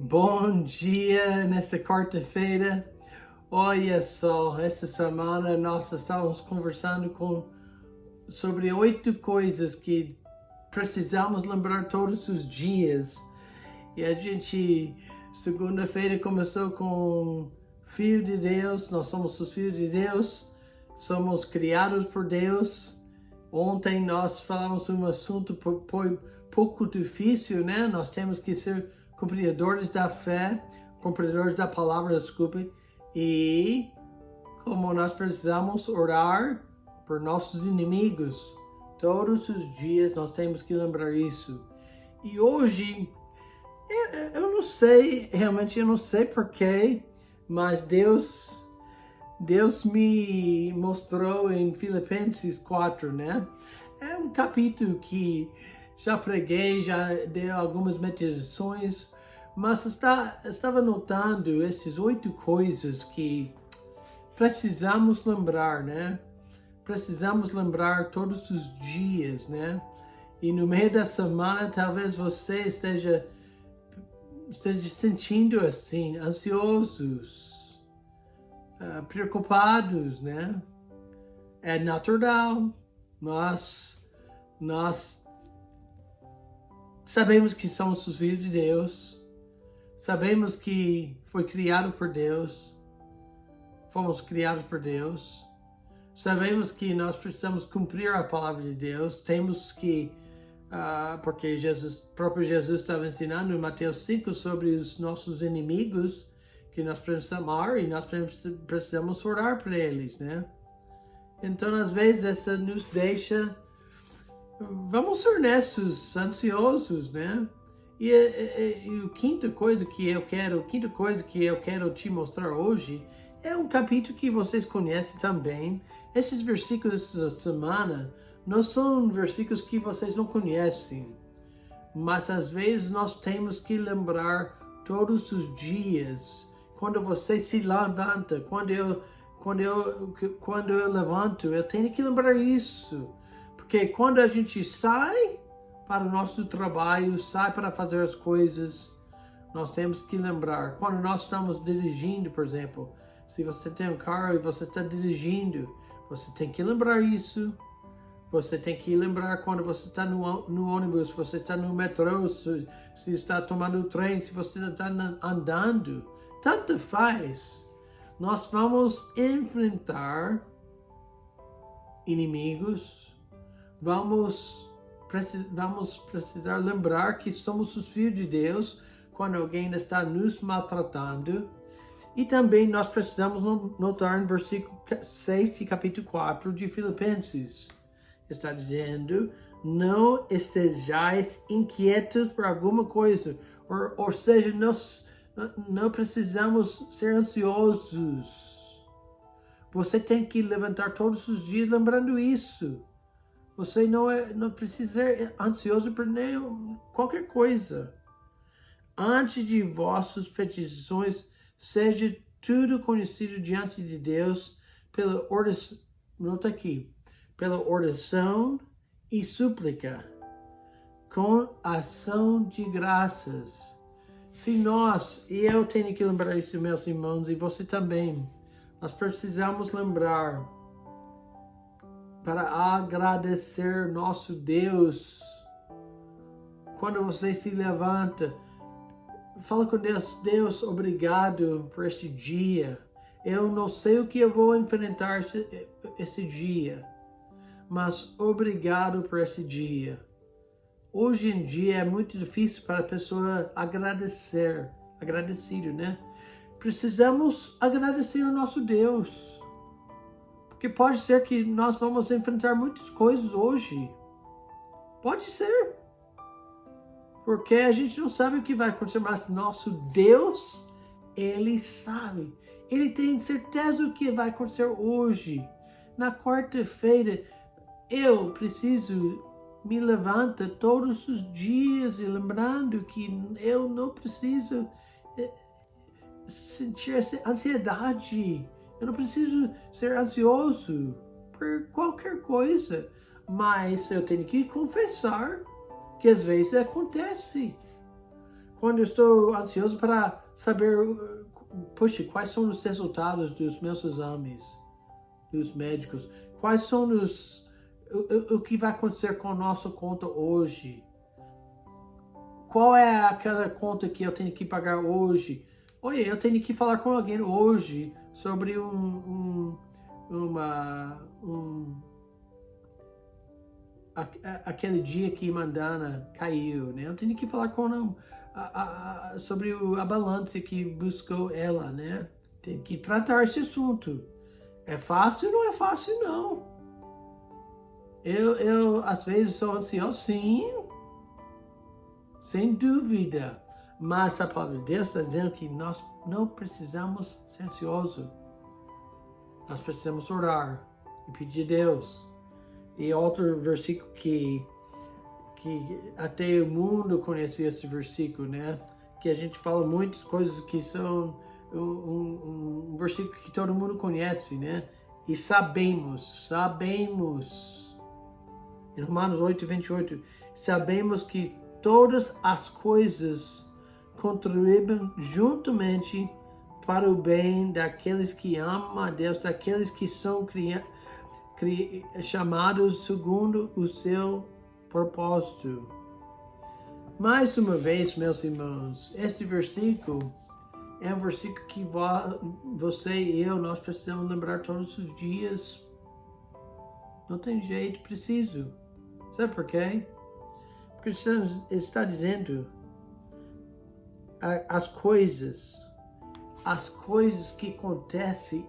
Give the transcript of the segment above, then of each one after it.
Bom dia nesta quarta-feira. Olha só, essa semana nós estávamos conversando sobre 8 coisas que precisamos lembrar todos os dias. E a gente, segunda-feira, começou com Filho de Deus. Nós somos os filhos de Deus, somos criados por Deus. Ontem nós falamos um assunto pouco difícil, né? Nós temos que ser cumpridores da fé, cumpridores da palavra, desculpe, e como nós precisamos orar por nossos inimigos. Todos os dias nós temos que lembrar isso. E hoje, eu não sei, realmente eu não sei porquê, mas Deus me mostrou em Filipenses 4, né? É um capítulo que já preguei, já dei algumas meditações, mas estava notando essas 8 coisas que precisamos lembrar, né? Precisamos lembrar todos os dias, né? E no meio da semana, talvez você esteja sentindo assim, ansiosos, preocupados, né? É natural. Nós sabemos que somos os filhos de Deus. Sabemos que foi criado por Deus. Fomos criados por Deus. Sabemos que nós precisamos cumprir a palavra de Deus. Temos que, porque próprio Jesus estava ensinando em Mateus 5 sobre os nossos inimigos, que nós precisamos amar e nós precisamos orar por eles, né? Então, às vezes, essa nos deixa, vamos ser honestos, ansiosos, né? E a quinta coisa que eu quero te mostrar hoje é um capítulo que vocês conhecem também. Esses versículos dessa semana não são versículos que vocês não conhecem, mas às vezes nós temos que lembrar todos os dias. Quando você se levanta, quando eu levanto, eu tenho que lembrar isso. Porque quando a gente sai para o nosso trabalho, sai para fazer as coisas, nós temos que lembrar. Quando nós estamos dirigindo, por exemplo, se você tem um carro e você está dirigindo, você tem que lembrar isso. Você tem que lembrar quando você está no ônibus, você está no metrô, se está tomando o trem, se você está andando. Tanto faz. Nós vamos enfrentar inimigos. Vamos precisar lembrar que somos os filhos de Deus quando alguém está nos maltratando. E também nós precisamos notar no versículo 6 de capítulo 4 de Filipenses. Está dizendo, não estejais inquietos por alguma coisa. Ou seja, não precisamos ser ansiosos. Você tem que levantar todos os dias lembrando isso. Você não precisa ser ansioso por qualquer coisa. Antes de vossas petições, seja tudo conhecido diante de Deus pela oração e súplica, com ação de graças. E eu tenho que lembrar isso, meus irmãos, e você também, nós precisamos lembrar para agradecer nosso Deus. Quando você se levanta, fala com Deus, obrigado por este dia. Eu não sei o que eu vou enfrentar esse dia, mas obrigado por esse dia. Hoje em dia é muito difícil para a pessoa agradecido, né? Precisamos agradecer ao nosso Deus. Porque pode ser que nós vamos enfrentar muitas coisas hoje. Pode ser. Porque a gente não sabe o que vai acontecer, mas nosso Deus, Ele sabe. Ele tem certeza do que vai acontecer hoje. Na quarta-feira, eu preciso me levantar todos os dias e lembrando que eu não preciso sentir essa ansiedade. Eu não preciso ser ansioso por qualquer coisa. Mas eu tenho que confessar que às vezes acontece. Quando eu estou ansioso para saber, poxa, quais são os resultados dos meus exames, dos médicos, quais são o que vai acontecer com a nossa conta hoje, qual é aquela conta que eu tenho que pagar hoje. Olha, eu tenho que falar com alguém hoje sobre aquele dia que Mandana caiu, né? Eu tenho que falar com sobre a balança que buscou ela, né? Tem que tratar esse assunto. É fácil? Não é fácil, não. Eu às vezes sou ansioso, sim, sem dúvida. Mas a palavra de Deus está dizendo que nós não precisamos ser ansiosos. Nós precisamos orar e pedir a Deus. E outro versículo que até o mundo conhece esse versículo, né? Que a gente fala muitas coisas que são um versículo que todo mundo conhece, né? E sabemos. Em Romanos 8:28, sabemos que todas as coisas contribuem juntamente para o bem daqueles que amam a Deus, daqueles que são chamados segundo o seu propósito. Mais uma vez, meus irmãos, esse versículo é um versículo que você e eu, nós precisamos lembrar todos os dias. Não tem jeito, preciso. Sabe por quê? Porque está dizendo as coisas que acontecem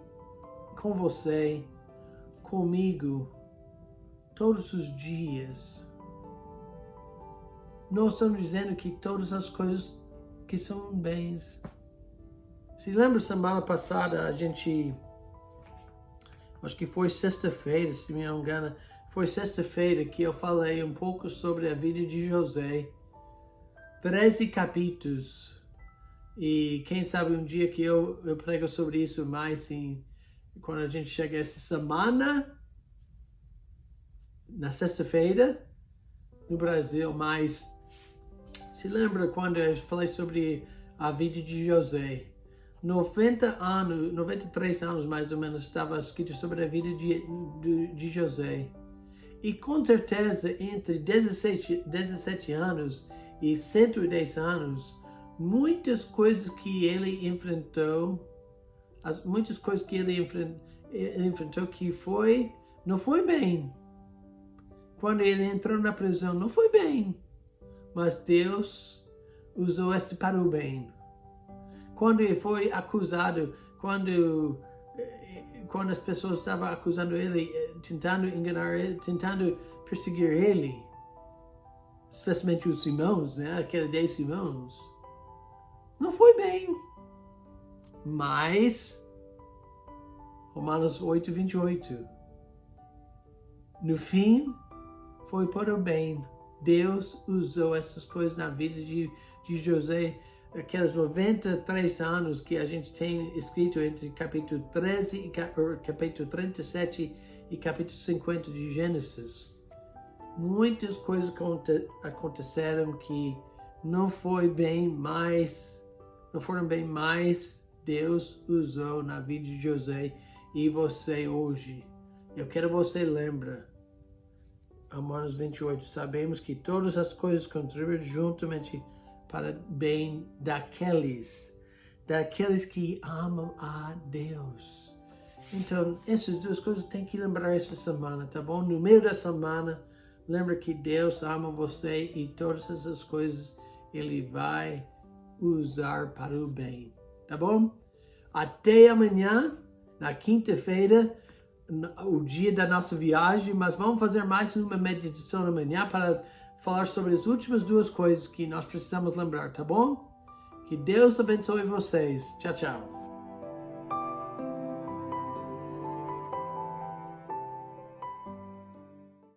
com você, comigo, todos os dias. Nós estamos dizendo que todas as coisas que são bens. Se lembra, semana passada, acho que foi sexta-feira, se me não engano, foi sexta-feira que eu falei um pouco sobre a vida de José. 13 capítulos. E quem sabe um dia que eu prego sobre isso mais, sim, quando a gente chega essa semana, na sexta-feira, no Brasil. Mas se lembra quando eu falei sobre a vida de José? 93 anos mais ou menos, estava escrito sobre a vida de José. E com certeza, entre 17 anos e 110 anos, muitas coisas que ele enfrentou, que não foi bem. Quando ele entrou na prisão, não foi bem. Mas Deus usou isso para o bem. Quando ele foi acusado, quando as pessoas estavam acusando ele, tentando enganar ele, tentando perseguir ele, especialmente os irmãos, né? Aqueles 10 irmãos, não foi bem. Mas, Romanos 8:28, no fim, foi para o bem. Deus usou essas coisas na vida de José, aqueles 93 anos que a gente tem escrito entre capítulo 13 e capítulo 37 e capítulo 50 de Gênesis. Muitas coisas aconteceram que não foram bem, mas Deus usou na vida de José e você hoje. Eu quero que você lembre. Romanos 28, sabemos que todas as coisas contribuem juntamente para o bem daqueles que amam a Deus. Então, essas duas coisas tem que lembrar essa semana, tá bom? No meio da semana, lembra que Deus ama você e todas essas coisas Ele vai usar para o bem, tá bom? Até amanhã, na quinta-feira, o dia da nossa viagem, mas vamos fazer mais uma meditação amanhã para falar sobre as últimas duas coisas que nós precisamos lembrar, tá bom? Que Deus abençoe vocês. Tchau, tchau.